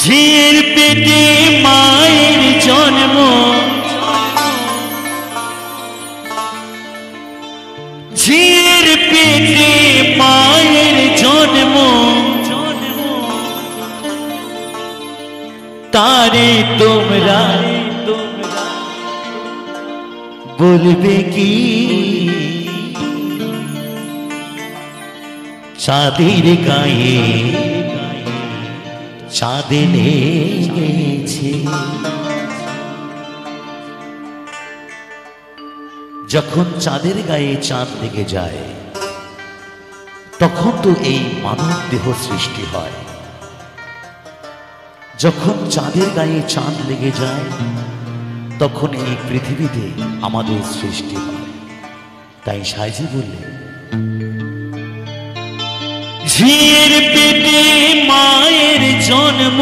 ঝিয়ের পেটে মায়ের জন্ম, ঝিয়ের পেটে মায়ের জন্ম, তারে তোমরা বলবে কি চাঁদের গায়ে চাঁদ লেগেছে। যখন চাঁদের গায়ে চাঁদ লেগে যায় তখন তো এই মানব দেহ সৃষ্টি হয়। যখন চাঁদের গায়ে চাঁদ লেগে যায় তখন এই পৃথিবীতে আমাদের সৃষ্টি হয়। তাই সাইজি বললেন, ঝিয়ের পেটে মায়ের জন্ম,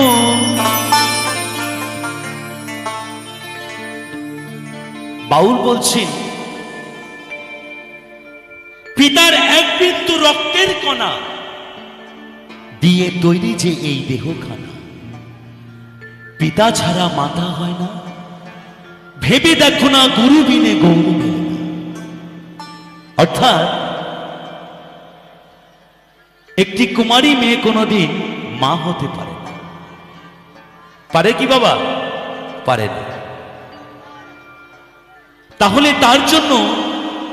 বাউল বলছেন পিতার এক বিন্দু রক্তের কণা দিয়ে তৈরি যে এই দেহখানা, পিতা ছাড়া মাতা হয় না। ভেবে দেখো না গুরু বিনে গৌর মেলে না। অর্থাৎ একটি কুমারী মেয়ে কোনোদিন মা হতে পারে না। পারে কি বাবা? পারে না। তাহলে তার জন্য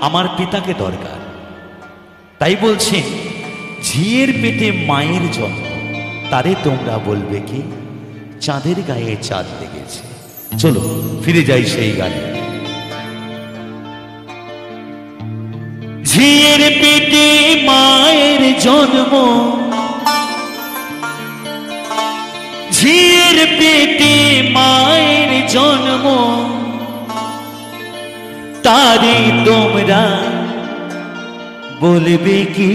আমার পিতাকে দরকার। তাই বলছেন ঝিয়ের পেটে মায়ের জন্ম, তারে তোমরা বলবে কি চাঁদের গায়ে চাঁদ লেগেছে। চলো ফিরে যাই সেই গানে। ঝিয়ের পেটে মায়ের জন্ম, ঝিয়ের পেটে মায়ের জন্ম, তারে তোমরা বলবে কি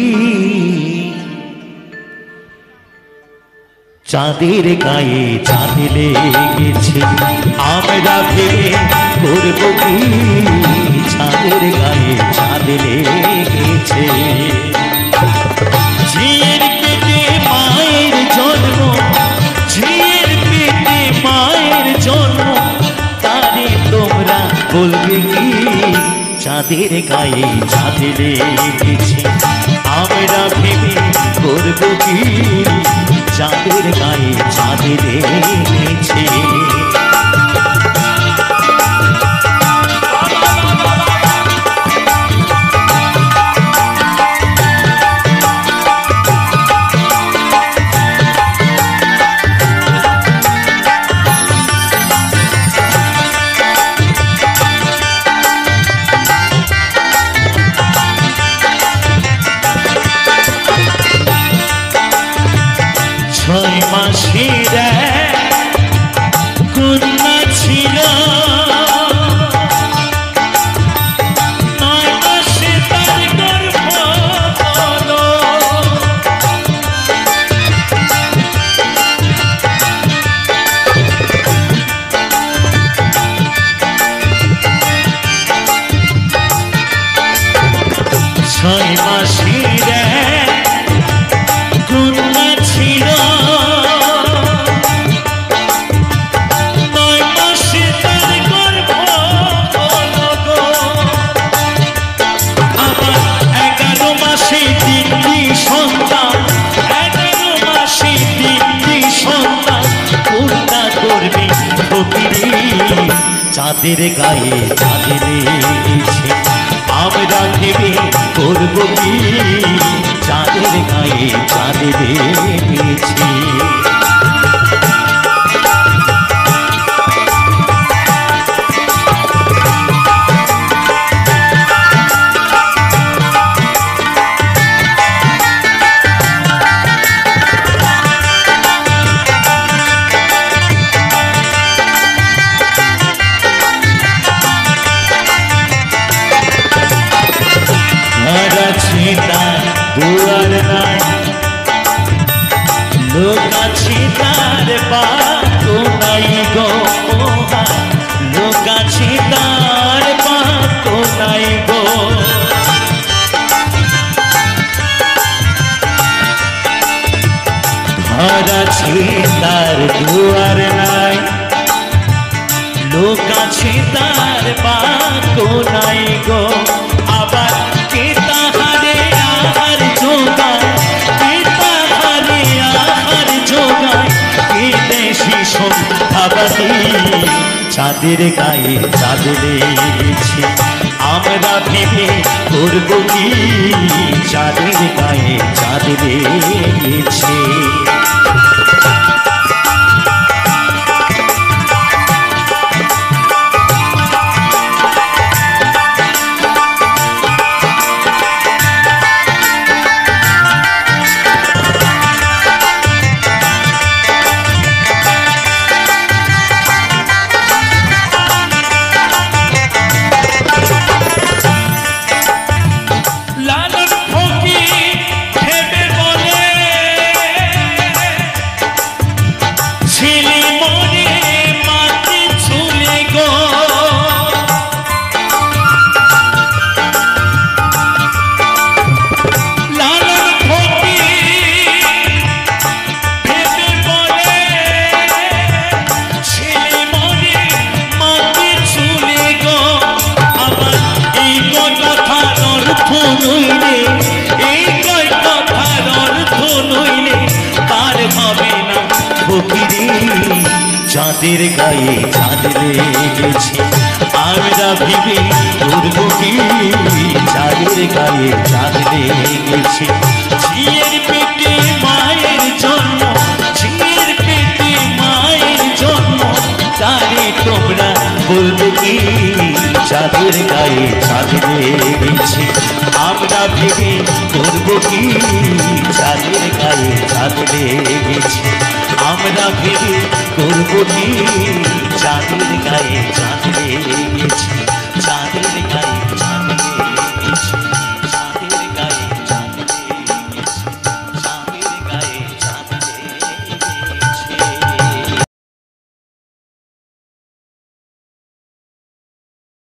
চাঁদের গায়ে চাঁদ লেগেছে। আমরা ভেবে করব কি চাঁদের গায়ে চাঁদ লেগেছে। ঝিয়ের পেটে মায়ের জন্ম, ঝিয়ের পেটে মায়ের জন্ম, তারে তোমরা বলবে কি চাঁদের গায়ে চাঁদ লেগেছে। আমরা ভেবে করব কি চাঁদের গায়ে চাঁদ লেগেছে। ছয় মাসের কন্যা ছিল, 9 মাসে তার গর্ভ হলো। 6 মাসের কন্যা ছিল, 9 মাসে তার গর্ভ হলো গো। আবার 11 মাসে 3টি সন্তান, 11 মাসে 3টি সন্তান, কোনটা করবে ফকিরি চাঁদের গায়ে চাঁদ লেগেছে। আমরা ভেবে করব কি চাঁদের গায়ে চাঁদ লেগেছে। দুয়ার নাই লোক আছে তার বাতো নাই গো, লোক আছে তার বাতো নাই গো। ঘর আছে তার চাঁদের গায়ে চাঁদ লেগেছে। আমরা ভেবে করব কি চাঁদের গায়ে চাঁদ লেগেছে। চাঁদের গায়ে চাঁদ লেগেছে। আমরা ভেবে করব কি চাঁদের গায়ে চাঁদ লেগেছে। ঝিয়ের পেটে মায়ের জন্ম, ঝিয়ের পেটে মায়ের জন্ম, তারে তোমরা বলবে কি চাঁদের গায়ে চাঁদ লেগেছে। আমরা ভেবে করব কি চাঁদের গায়ে চাঁদ লেগেছে। আমরা ভেবে করব কি চাঁদের গায়ে চাঁদ লেগেছে।